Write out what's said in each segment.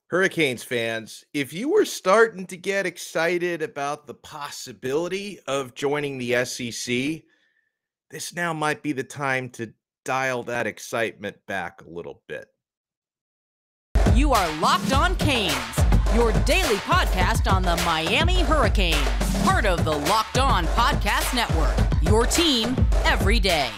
Hurricanes fans, if you were starting to get excited about the possibility of joining the SEC, this now might be the time to dial that excitement back a little bit. You are Locked On Canes, your daily podcast on the Miami Hurricanes, part of the Locked On Podcast Network, your team every day.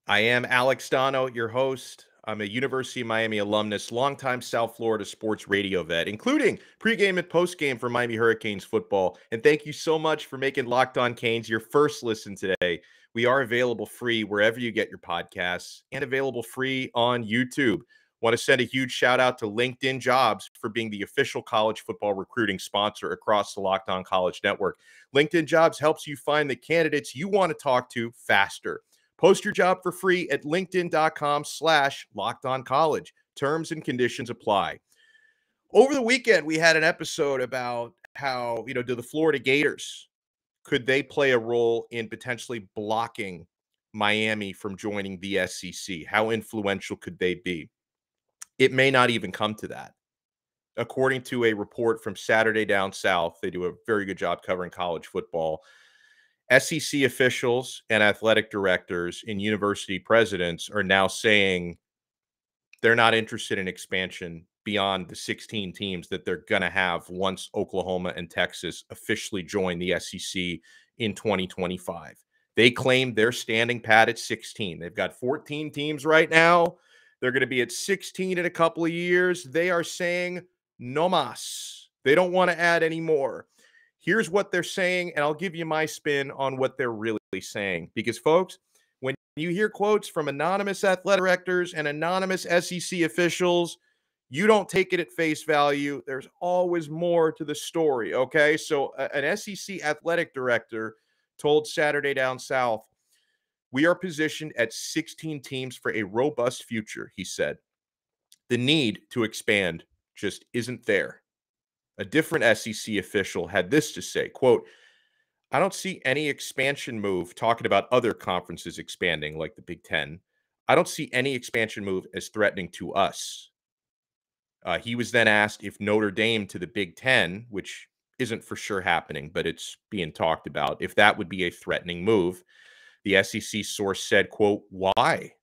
I am Alex Donno, your host. I'm a University of Miami alumnus, longtime South Florida sports radio vet, including pregame and postgame for Miami Hurricanes football. And thank you so much for making Locked On Canes your first listen today. We are available free wherever you get your podcasts and available free on YouTube. Want to send a huge shout out to LinkedIn Jobs for being the official college football recruiting sponsor across the Locked On College Network. LinkedIn Jobs helps you find the candidates you want to talk to faster. Post your job for free at linkedin.com/lockedoncollege. Terms and conditions apply. Over the weekend, we had an episode about how, do the Florida Gators, could they play a role in potentially blocking Miami from joining the SEC? How influential could they be? It may not even come to that. According to a report from Saturday Down South, they do a very good job covering college football. SEC officials and athletic directors and university presidents are now saying they're not interested in expansion beyond the 16 teams that they're going to have once Oklahoma and Texas officially join the SEC in 2025. They claim they're standing pat at 16. They've got 14 teams right now. They're going to be at 16 in a couple of years. They are saying no mas. They don't want to add any more. Here's what they're saying, and I'll give you my spin on what they're really saying. Because, folks, when you hear quotes from anonymous athletic directors and anonymous SEC officials, you don't take it at face value. There's always more to the story, okay? So an SEC athletic director told Saturday Down South, "We are positioned at 16 teams for a robust future," he said. "The need to expand just isn't there." A different SEC official had this to say, quote, "I don't see any expansion move," talking about other conferences expanding like the Big Ten. "I don't see any expansion move as threatening to us." He was then asked if Notre Dame to the Big Ten, which isn't for sure happening, but it's being talked about, if that would be a threatening move. The SEC source said, quote, "Why?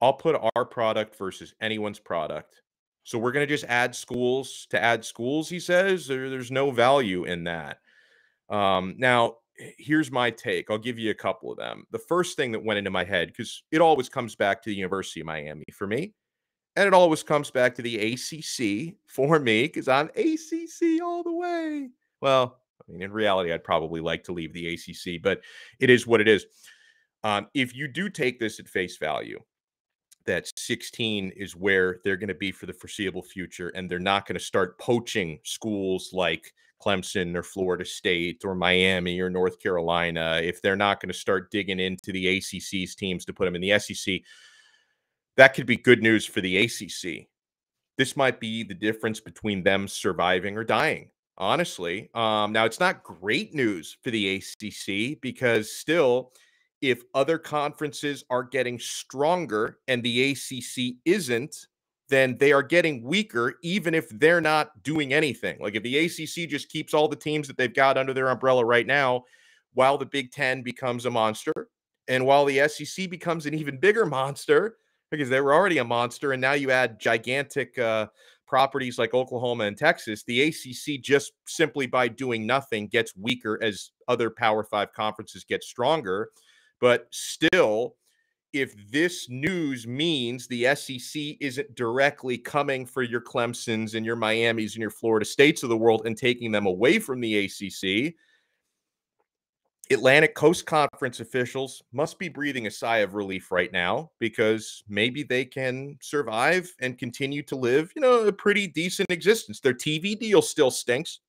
I'll put our product versus anyone's product. So we're going to just add schools to add schools," he says. There's no value in that. Now, here's my take. I'll give you a couple of them. The first thing that went into my head, because it always comes back to the University of Miami for me, and it always comes back to the ACC for me, because I'm ACC all the way. Well, I mean, in reality, I'd probably like to leave the ACC, but it is what it is. If you do take this at face value, that 16 is where they're going to be for the foreseeable future, and they're not going to start poaching schools like Clemson or Florida State or Miami or North Carolina, if they're not going to start digging into the ACC's teams to put them in the SEC, that could be good news for the ACC. This might be the difference between them surviving or dying, honestly. Now, it's not great news for the ACC because still, if other conferences are getting stronger and the ACC isn't, then they are getting weaker, even if they're not doing anything. Like if the ACC just keeps all the teams that they've got under their umbrella right now, while the Big Ten becomes a monster, and while the SEC becomes an even bigger monster, because they were already a monster, and now you add gigantic properties like Oklahoma and Texas, the ACC just simply by doing nothing gets weaker as other Power 5 conferences get stronger. But still, if this news means the SEC isn't directly coming for your Clemsons and your Miamis and your Florida States of the world and taking them away from the ACC, Atlantic Coast Conference officials must be breathing a sigh of relief right now, because maybe they can survive and continue to live, a pretty decent existence. Their TV deal still stinks.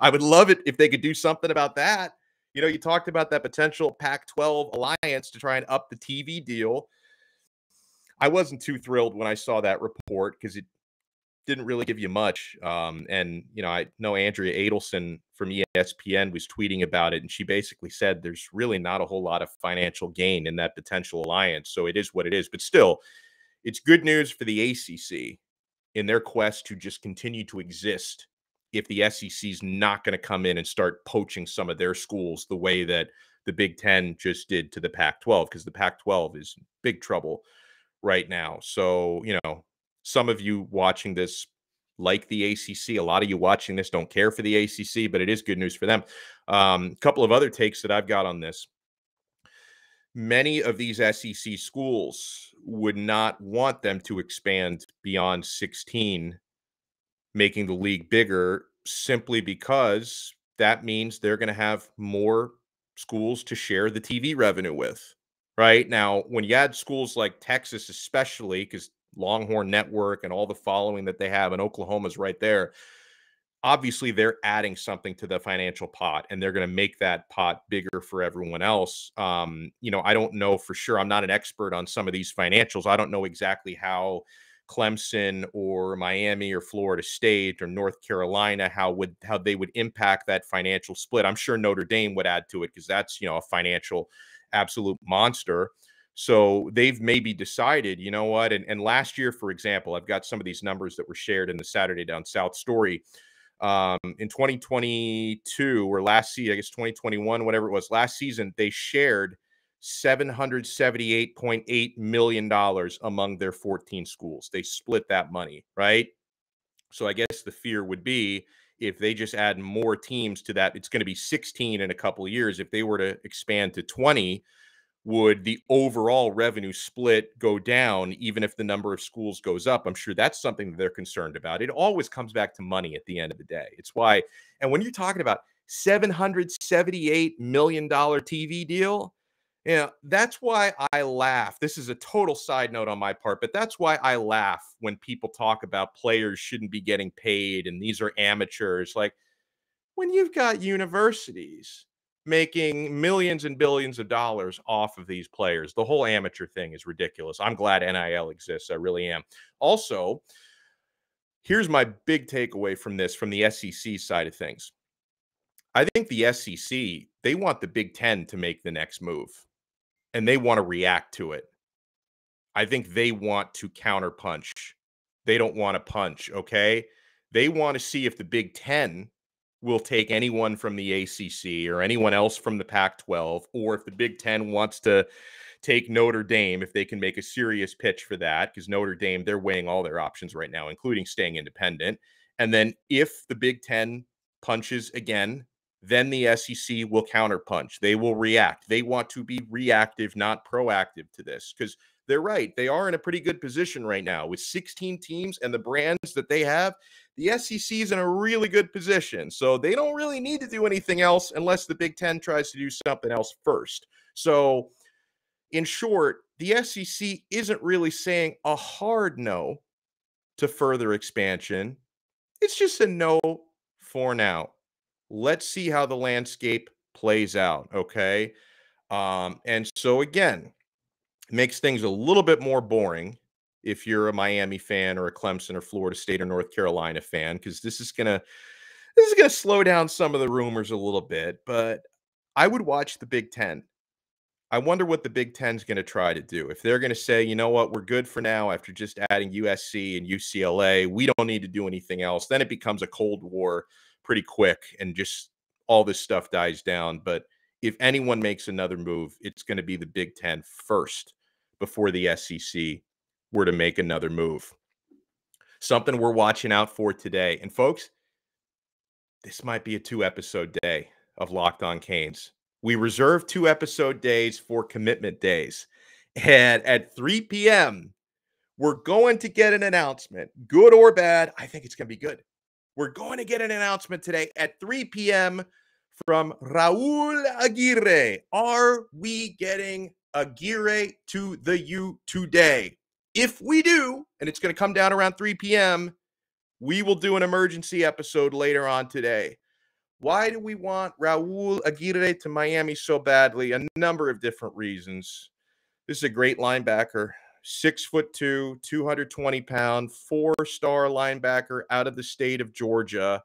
I would love it if they could do something about that. You talked about that potential Pac-12 alliance to try and up the TV deal. I wasn't too thrilled when I saw that report because it didn't really give you much. And, I know Andrea Adelson from ESPN was tweeting about it, and she basically said there's really not a whole lot of financial gain in that potential alliance. So it is what it is. But still, it's good news for the ACC in their quest to just continue to exist if the SEC is not going to come in and start poaching some of their schools the way that the Big Ten just did to the Pac-12, because the Pac-12 is in big trouble right now. So, some of you watching this like the ACC. A lot of you watching this don't care for the ACC, but it is good news for them. A couple of other takes that I've got on this. Many of these SEC schools would not want them to expand beyond 16, making the league bigger, simply because that means they're going to have more schools to share the TV revenue with. Right now, when you add schools like Texas, especially because Longhorn Network and all the following that they have, and Oklahoma's right there, obviously they're adding something to the financial pot, and they're going to make that pot bigger for everyone else. I don't know for sure. I'm not an expert on some of these financials. I don't know exactly how Clemson or Miami or Florida State or North Carolina, how they would impact that financial split. I'm sure Notre Dame would add to it, because that's, a financial absolute monster. So they've maybe decided, you know what? And last year, for example, I've got some of these numbers that were shared in the Saturday Down South story. In 2022, or last season, I guess 2021, whatever it was, last season, they shared $778.8 million among their 14 schools. They split that money, right? So I guess the fear would be, if they just add more teams to that, it's going to be 16 in a couple of years. If they were to expand to 20, would the overall revenue split go down, even if the number of schools goes up? I'm sure that's something that they're concerned about. It always comes back to money at the end of the day. It's why, and when you're talking about $778 million TV deal, that's why I laugh. This is a total side note on my part, but that's why I laugh when people talk about players shouldn't be getting paid and these are amateurs. Like, when you've got universities making millions and billions of dollars off of these players, the whole amateur thing is ridiculous. I'm glad NIL exists. I really am. Also, here's my big takeaway from this, from the SEC side of things. I think the SEC, they want the Big Ten to make the next move, and they want to react to it. I think they want to counterpunch. They don't want to punch, okay? They want to see if the Big Ten will take anyone from the ACC or anyone else from the Pac-12, or if the Big Ten wants to take Notre Dame, if they can make a serious pitch for that, because Notre Dame, they're weighing all their options right now, including staying independent. And then if the Big Ten punches again, then the SEC will counterpunch. They will react. They want to be reactive, not proactive to this, because they're right. They are in a pretty good position right now with 16 teams and the brands that they have. The SEC is in a really good position. So they don't really need to do anything else unless the Big Ten tries to do something else first. So in short, the SEC isn't really saying a hard no to further expansion. It's just a no for now. Let's see how the landscape plays out, okay? And so again, it makes things a little bit more boring if you're a Miami fan or a Clemson or Florida State or North Carolina fan, because this is gonna slow down some of the rumors a little bit. But I would watch the Big Ten. I wonder what the Big Ten's going to try to do. If they're going to say, you know what, we're good for now after just adding USC and UCLA, we don't need to do anything else, then it becomes a Cold War pretty quick and just all this stuff dies down. But if anyone makes another move, it's going to be the Big Ten first before the SEC were to make another move. Something we're watching out for today. And folks, this might be a 2-episode day of Locked On Canes. We reserve 2-episode days for commitment days. And at 3 p.m., we're going to get an announcement, good or bad. I think it's going to be good. We're going to get an announcement today at 3 p.m. from Raul Aguirre. Are we getting Aguirre to the U today? If we do, and it's going to come down around 3 p.m., we will do an emergency episode later on today. Why do we want Raul Aguirre to Miami so badly? A number of different reasons. This is a great linebacker. 6'2", 220-pound, 4-star linebacker out of the state of Georgia.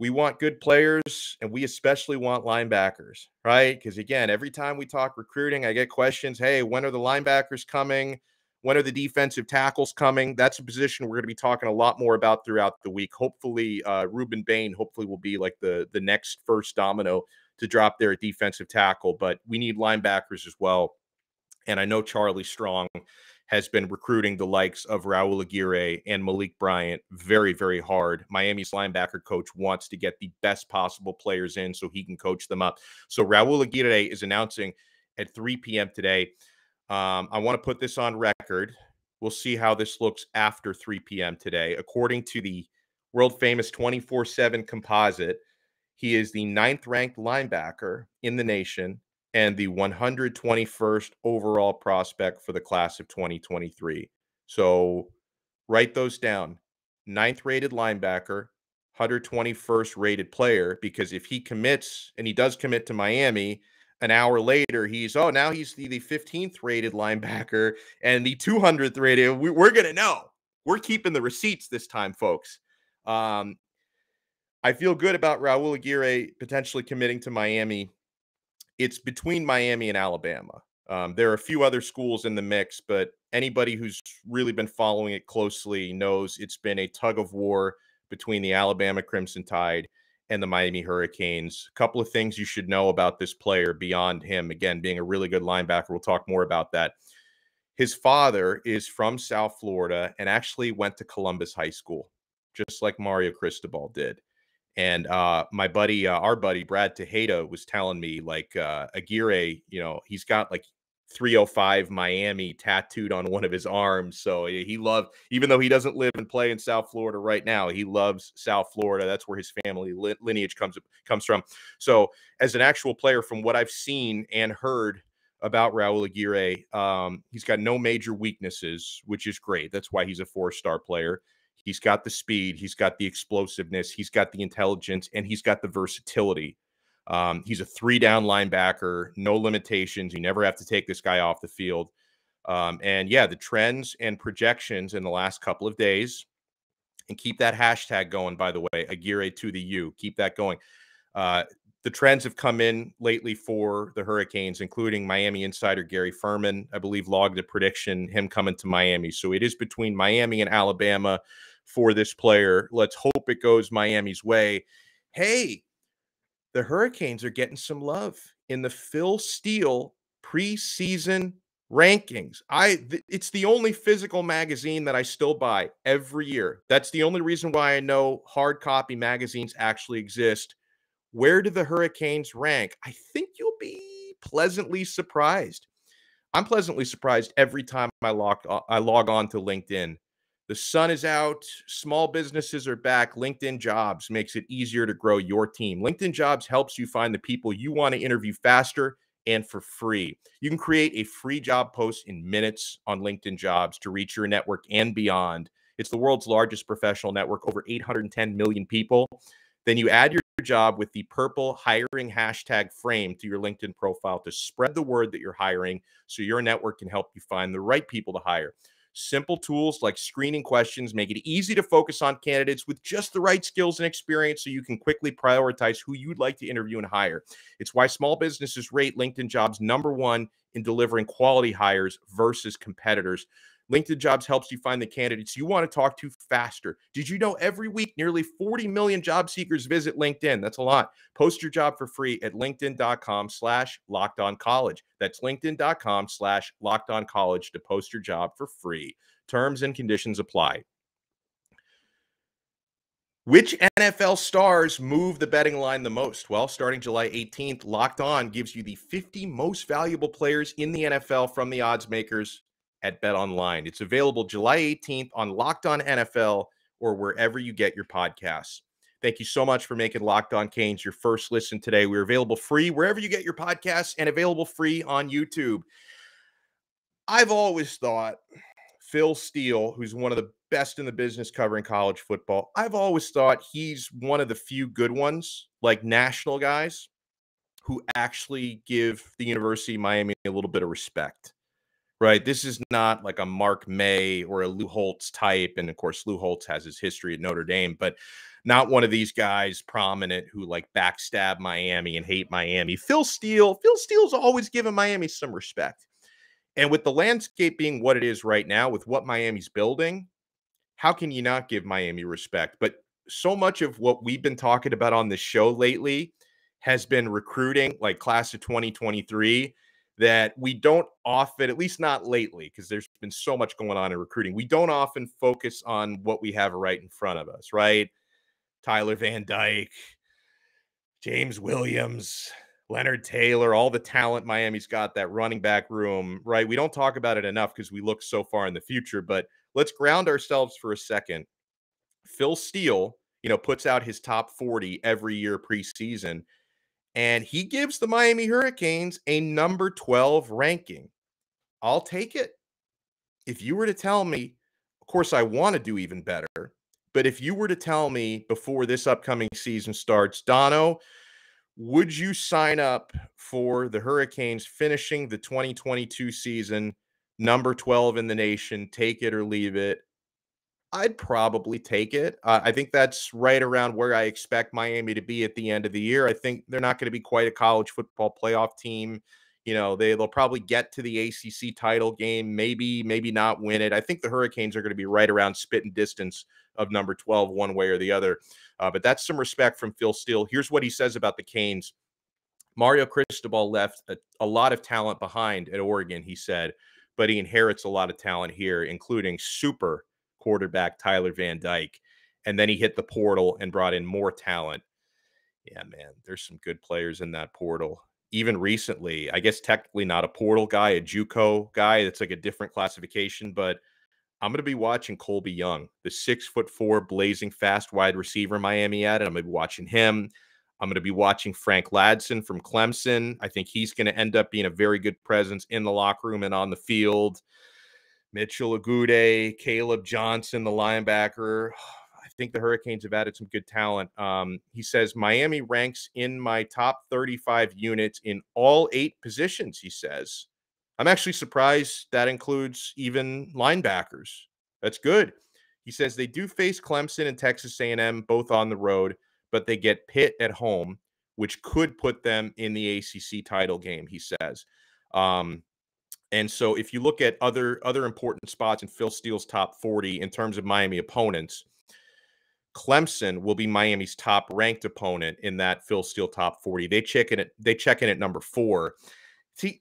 We want good players, and we especially want linebackers, right? Because, again, every time we talk recruiting, I get questions, hey, when are the linebackers coming? When are the defensive tackles coming? That's a position we're going to be talking a lot more about throughout the week. Hopefully, Ruben Bain will be like the next first domino to drop there at defensive tackle, but we need linebackers as well. And I know Charlie Strong has been recruiting the likes of Raul Aguirre and Malik Bryant very, very hard. Miami's linebacker coach wants to get the best possible players in so he can coach them up. So Raul Aguirre is announcing at 3 p.m. today. I want to put this on record. We'll see how this looks after 3 p.m. today. According to the world-famous 24/7 composite, he is the 9th-ranked linebacker in the nation and the 121st overall prospect for the class of 2023. So write those down. 9th rated linebacker, 121st rated player, because if he commits, and he does commit to Miami, an hour later, now he's the 15th rated linebacker and the 200th rated. We're going to know. We're keeping the receipts this time, folks. I feel good about Raul Aguirre potentially committing to Miami. It's between Miami and Alabama. There are a few other schools in the mix, but anybody who's really been following it closely knows it's been a tug of war between the Alabama Crimson Tide and the Miami Hurricanes. A couple of things you should know about this player beyond him, again, being a really good linebacker. We'll talk more about that. His father is from South Florida and actually went to Columbus High School, just like Mario Cristobal did. And my buddy, our buddy, Brad Tejeda was telling me, like, Aguirre, he's got like 305 Miami tattooed on one of his arms. So he loved, even though he doesn't live and play in South Florida right now, he loves South Florida. That's where his family lineage comes from. So as an actual player, from what I've seen and heard about Raul Aguirre, he's got no major weaknesses, which is great. That's why he's a 4-star player. He's got the speed, he's got the explosiveness, he's got the intelligence, and he's got the versatility. He's a 3-down linebacker, no limitations. You never have to take this guy off the field. And yeah, the trends and projections in the last couple of days, and keep that hashtag going, by the way, Aguirre to the U. Keep that going. The trends have come in lately for the Hurricanes, including Miami insider Gary Furman, I believe, logged a prediction, him coming to Miami. So it is between Miami and Alabama for this player. Let's hope it goes Miami's way. Hey, the Hurricanes are getting some love in the Phil Steele preseason rankings. It's the only physical magazine that I still buy every year. That's the only reason why I know hard copy magazines actually exist. Where do the Hurricanes rank? I think you'll be pleasantly surprised. I'm pleasantly surprised every time I log on to LinkedIn. The sun is out. Small businesses are back. LinkedIn Jobs makes it easier to grow your team. LinkedIn Jobs helps you find the people you want to interview faster and for free. You can create a free job post in minutes on LinkedIn Jobs to reach your network and beyond. It's the world's largest professional network, over 810 million people. Then you add your job with the purple hiring hashtag frame to your LinkedIn profile to spread the word that you're hiring so your network can help you find the right people to hire. Simple tools like screening questions make it easy to focus on candidates with just the right skills and experience so you can quickly prioritize who you'd like to interview and hire. It's why small businesses rate LinkedIn Jobs #1 in delivering quality hires versus competitors. LinkedIn Jobs helps you find the candidates you want to talk to faster. Did you know every week nearly 40 million job seekers visit LinkedIn? That's a lot. Post your job for free at linkedin.com/lockedoncollege. That's linkedin.com/lockedoncollege to post your job for free. Terms and conditions apply. Which NFL stars move the betting line the most? Well, starting July 18th, Locked On gives you the 50 most valuable players in the NFL from the odds makers at BetOnline. It's available July 18th on Locked On NFL or wherever you get your podcasts. Thank you so much for making Locked On Canes your first listen today. We're available free wherever you get your podcasts and available free on YouTube. I've always thought Phil Steele, who's one of the best in the business covering college football, I've always thought he's one of the few good ones, like national guys, who actually give the University of Miami a little bit of respect. right? This is not like a Mark May or a Lou Holtz type. And of course, Lou Holtz has his history at Notre Dame, but not one of these guys prominent who like backstab Miami and hate Miami. Phil Steele's always given Miami some respect. And with the landscape being what it is right now, with what Miami's building, how can you not give Miami respect? But so much of what we've been talking about on this show lately has been recruiting, like class of 2023, that we don't often, at least not lately, because there's been so much going on in recruiting. We don't often focus on what we have right in front of us, right? Tyler Van Dyke, James Williams, Leonard Taylor, all the talent Miami's got, that running back room, right? We don't talk about it enough because we look so far in the future, but let's ground ourselves for a second. Phil Steele, puts out his top 40 every year preseason, and he gives the Miami Hurricanes a number 12 ranking. I'll take it. If you were to tell me, of course, I want to do even better, but if you were to tell me before this upcoming season starts, Dono, would you sign up for the Hurricanes finishing the 2022 season number 12 in the nation, take it or leave it? I'd probably take it. I think that's right around where I expect Miami to be at the end of the year. I think they're not going to be quite a college football playoff team. They'll probably get to the ACC title game, maybe not win it. I think the Hurricanes are going to be right around spitting distance of number 12 one way or the other. But that's some respect from Phil Steele. Here's what he says about the Canes. Mario Cristobal left a lot of talent behind at Oregon, he said, but he inherits a lot of talent here, including super quarterback Tyler Van Dyke. And then he hit the portal and brought in more talent. Yeah, man, there's some good players in that portal. Even recently, I guess technically not a portal guy, a JUCO guy. That's like a different classification, but I'm going to be watching Colby Young, the 6'4" blazing fast wide receiver Miami added. I'm going to be watching him. I'm going to be watching Frank Ladson from Clemson. I think he's going to end up being a very good presence in the locker room and on the field. Mitchell Aguirre, Caleb Johnson, the linebacker. I think the Hurricanes have added some good talent. He says, Miami ranks in my top 35 units in all 8 positions, he says. I'm actually surprised that includes even linebackers. That's good. He says they do face Clemson and Texas A&M both on the road, but they get Pitt at home, which could put them in the ACC title game, he says. And so if you look at other important spots in Phil Steele's top 40 in terms of Miami opponents, Clemson will be Miami's top ranked opponent in that Phil Steele top 40. They check in at number 4. See,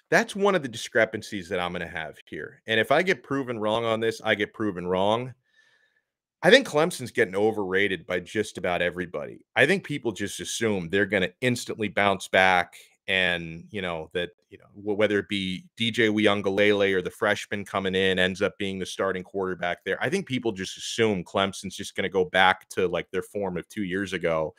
that's one of the discrepancies that I'm going to have here. And if I get proven wrong on this, I get proven wrong. I think Clemson's getting overrated by just about everybody. I think people just assume they're going to instantly bounce back and, whether it be DJ Uiagalelei or the freshman coming in ends up being the starting quarterback there. I think people just assume Clemson's just going to go back to like their form of 2 years ago.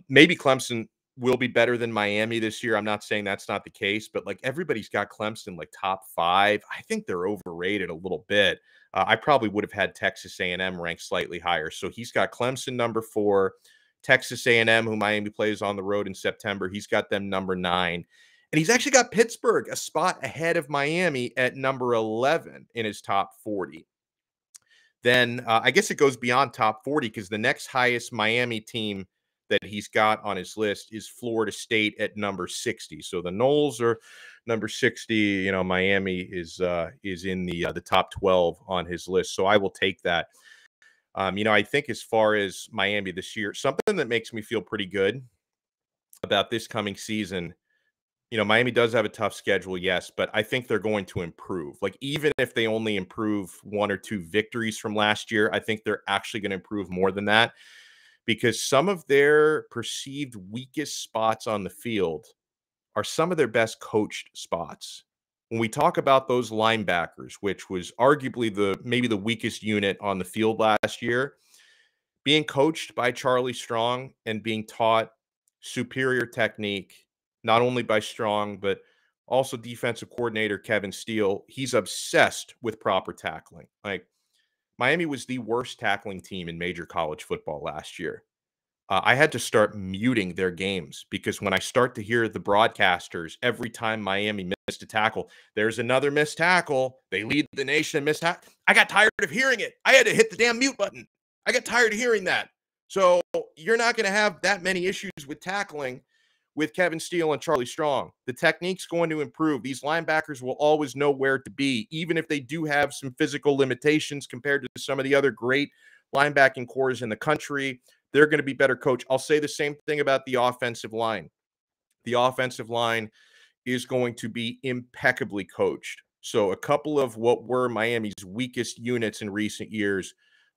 Maybe Clemson will be better than Miami this year. I'm not saying that's not the case, but like everybody's got Clemson like top 5. I think they're overrated a little bit. I probably would have had Texas A&M ranked slightly higher. So he's got Clemson number 4, Texas A&M, who Miami plays on the road in September. He's got them number 9. And he's actually got Pittsburgh a spot ahead of Miami at number 11 in his top 40. Then I guess it goes beyond top 40 because the next highest Miami team that he's got on his list is Florida State at number 60. So the Noles are number 60. Miami is in the top 12 on his list. So I will take that. I think as far as Miami this year, something that makes me feel pretty good about this coming season, Miami does have a tough schedule, yes, but I think they're going to improve. Like, even if they only improve 1 or 2 victories from last year, I think they're actually going to improve more than that because some of their perceived weakest spots on the field are some of their best coached spots. When we talk about those linebackers, which was arguably maybe the weakest unit on the field last year, being coached by Charlie Strong and being taught superior technique, not only by Strong, but also defensive coordinator Kevin Steele, he's obsessed with proper tackling. Like, Miami was the worst tackling team in major college football last year. I had to start muting their games because when I start to hear the broadcasters every time Miami missed a tackle, there's another missed tackle. They lead the nation in missed tackle. I got tired of hearing it. I had to hit the damn mute button. I got tired of hearing that. So you're not going to have that many issues with tackling with Kevin Steele and Charlie Strong. The technique's going to improve. These linebackers will always know where to be, even if they do have some physical limitations compared to some of the other great linebacking cores in the country. They're going to be better coached. I'll say the same thing about the offensive line. The offensive line is going to be impeccably coached. So a couple of what were Miami's weakest units in recent years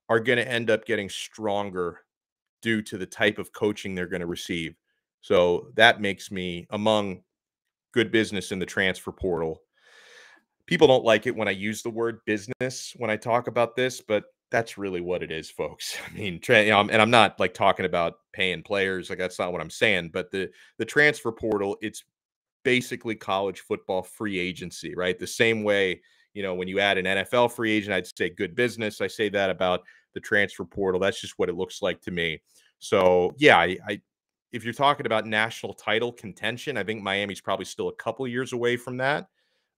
are going to end up getting stronger due to the type of coaching they're going to receive. So that makes me among good business in the transfer portal. People don't like it when I use the word business when I talk about this, but that's really what it is, folks. I mean, and I'm not like talking about paying players. Like that's not what I'm saying. But the transfer portal, it's basically college football free agency, right? The same way, when you add an NFL free agent, I'd say good business. I say that about the transfer portal. That's just what it looks like to me. So yeah, I if you're talking about national title contention, I think Miami's probably still a couple years away from that.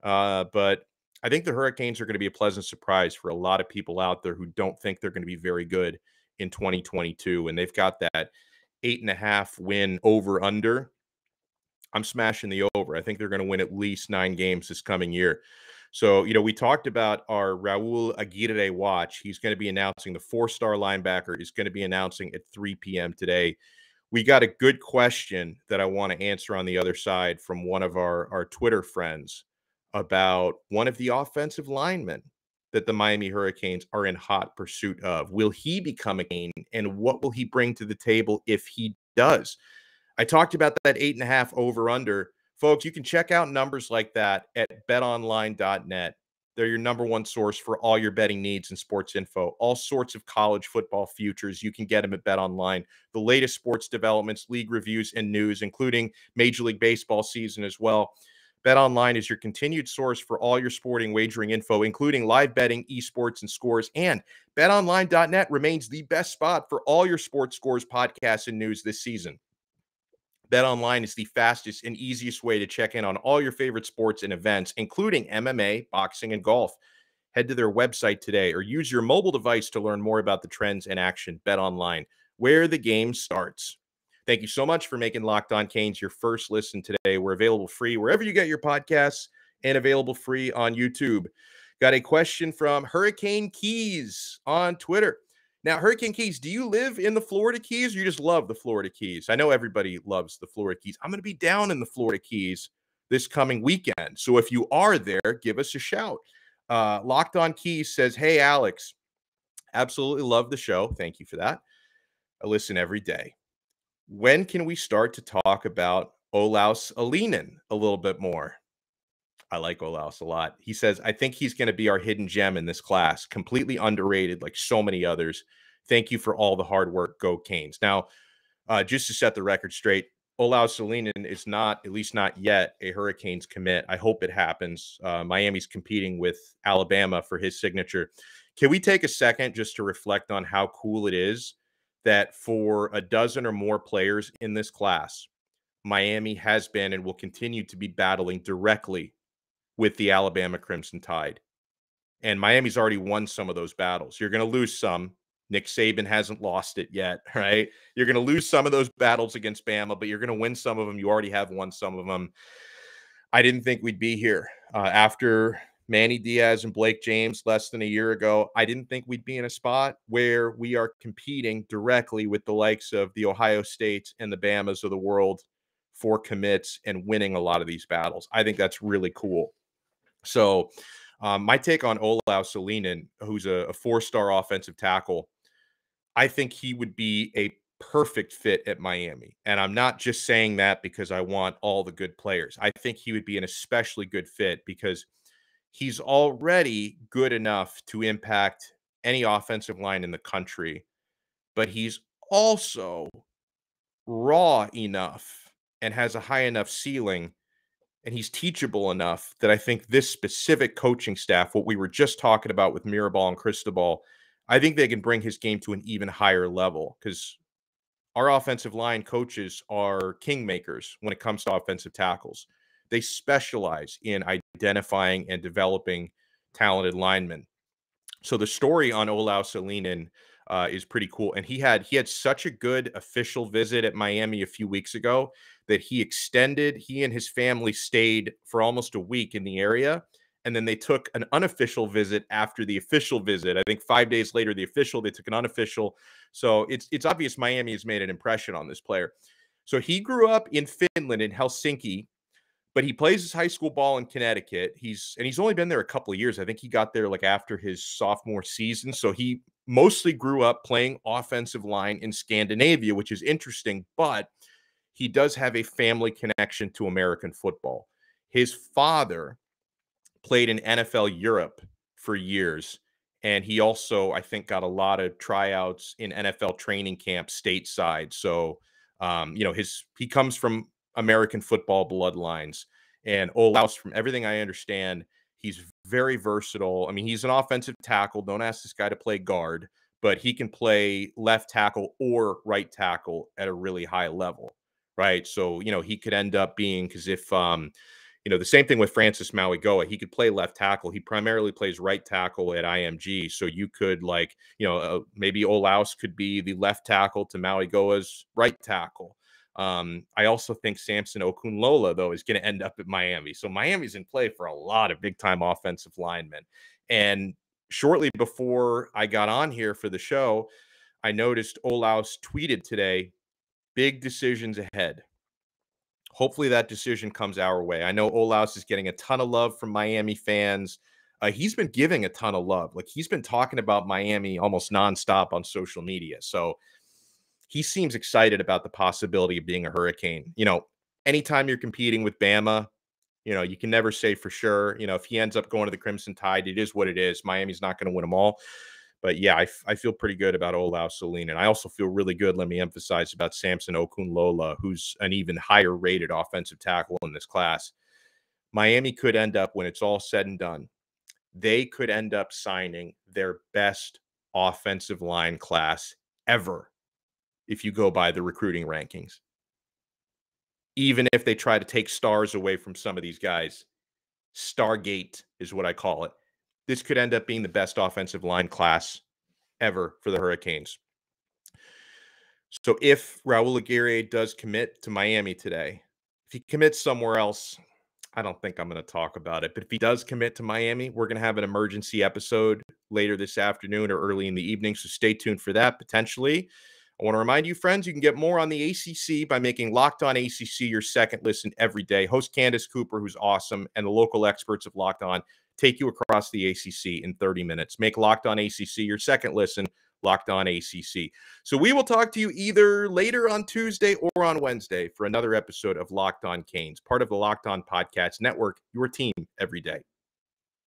But I think the Hurricanes are going to be a pleasant surprise for a lot of people out there who don't think they're going to be very good in 2022. And they've got that 8.5 win over under. I'm smashing the over. I think they're going to win at least 9 games this coming year. So, we talked about our Raul Aguirre watch. He's going to be announcing the 4-star linebacker is going to be announcing at 3 p.m. today. We got a good question that I want to answer on the other side from one of our Twitter friends about one of the offensive linemen that the Miami Hurricanes are in hot pursuit of. Will he become a Cane, and what will he bring to the table if he does? I talked about that 8.5 over under. Folks, you can check out numbers like that at betonline.net. They're your number one source for all your betting needs and sports info. All sorts of college football futures. You can get them at BetOnline. The latest sports developments, league reviews, and news, including Major League Baseball season as well. BetOnline is your continued source for all your sporting wagering info, including live betting, esports, and scores. And betonline.net remains the best spot for all your sports scores, podcasts, and news this season. BetOnline is the fastest and easiest way to check in on all your favorite sports and events, including MMA, boxing, and golf. Head to their website today or use your mobile device to learn more about the trends in action. BetOnline, where the game starts. Thank you so much for making Locked On Canes your first listen today. We're available free wherever you get your podcasts and available free on YouTube. Got a question from Hurricane Keys on Twitter. Now, Hurricane Keys, do you live in the Florida Keys or you just love the Florida Keys? I know everybody loves the Florida Keys. I'm going to be down in the Florida Keys this coming weekend. So if you are there, give us a shout. Locked On Keys says, hey, Alex, absolutely love the show. Thank you for that. I listen every day. When can we start to talk about Olaus Alinen a little bit more? I like Olaus a lot. He says, I think he's going to be our hidden gem in this class. Completely underrated like so many others. Thank you for all the hard work. Go Canes. Now, just to set the record straight, Olaus Alinen is not, at least not yet, a Hurricanes commit. I hope it happens. Miami's competing with Alabama for his signature. Can we take a second just to reflect on how cool it is that for a dozen or more players in this class, Miami has been and will continue to be battling directly with the Alabama Crimson Tide. And Miami's already won some of those battles. You're going to lose some. Nick Saban hasn't lost it yet, right? You're going to lose some of those battles against Bama, but you're going to win some of them. You already have won some of them. I didn't think we'd be here. After Manny Diaz and Blake James less than a year ago, I didn't think we'd be in a spot where we are competing directly with the likes of the Ohio States and the Bamas of the world for commits and winning a lot of these battles. I think that's really cool. So my take on Olaus Alinen, who's a 4-star offensive tackle, I think he would be a perfect fit at Miami. And I'm not just saying that because I want all the good players. I think he would be an especially good fit because he's already good enough to impact any offensive line in the country, but he's also raw enough and has a high enough ceiling, and he's teachable enough that I think this specific coaching staff, what we were just talking about with Mirabal and Cristobal, I think they can bring his game to an even higher level because our offensive line coaches are kingmakers when it comes to offensive tackles. They specialize in identifying and developing talented linemen. So the story on Olaus Salinen is pretty cool. And he had such a good official visit at Miami a few weeks ago that he and his family stayed for almost a week in the area. And then they took an unofficial visit after the official visit. I think 5 days later, they took an unofficial. So it's obvious Miami has made an impression on this player. So he grew up in Finland, in Helsinki, but he plays his high school ball in Connecticut. He's only been there a couple of years. I think he got there like after his sophomore season. So he mostly grew up playing offensive line in Scandinavia, which is interesting, but he does have a family connection to American football. His father played in NFL Europe for years, and he also, I think, got a lot of tryouts in NFL training camp stateside. So, he comes from American football bloodlines. And Olaus, from everything I understand, he's very versatile. I mean, he's an offensive tackle. Don't ask this guy to play guard, but he can play left tackle or right tackle at a really high level, right? So, he could end up being, because if the same thing with Francis Mauigoa. He could play left tackle. He primarily plays right tackle at IMG. So you could maybe Olaus could be the left tackle to Mauigoa's right tackle. I also think Samson Okunlola, though, is going to end up at Miami. So Miami's in play for a lot of big-time offensive linemen. And shortly before I got on here for the show, I noticed Olaus tweeted today, "Big decisions ahead." Hopefully that decision comes our way. I know Olaus is getting a ton of love from Miami fans. He's been giving a ton of love. Like, he's been talking about Miami almost nonstop on social media. So he seems excited about the possibility of being a Hurricane. Anytime you're competing with Bama, you can never say for sure. If he ends up going to the Crimson Tide, it is what it is. Miami's not going to win them all. But yeah, I feel pretty good about Olaus Salinen. And I also feel really good, let me emphasize, about Samson Okunlola, who's an even higher rated offensive tackle in this class. Miami could end up, when it's all said and done, they could end up signing their best offensive line class ever if you go by the recruiting rankings. Even if they try to take stars away from some of these guys, Stargate is what I call it. This could end up being the best offensive line class ever for the Hurricanes. So if Raul Aguirre does commit to Miami today, if he commits somewhere else, I don't think I'm going to talk about it. But if he does commit to Miami, we're going to have an emergency episode later this afternoon or early in the evening. So stay tuned for that, potentially. I want to remind you, friends, you can get more on the ACC by making Locked On ACC your second listen every day. Host Candace Cooper, who's awesome, and the local experts of Locked On take you across the ACC in 30 minutes. Make Locked On ACC your second listen, Locked On ACC. So we will talk to you either later on Tuesday or on Wednesday for another episode of Locked On Canes, part of the Locked On Podcast Network, your team every day.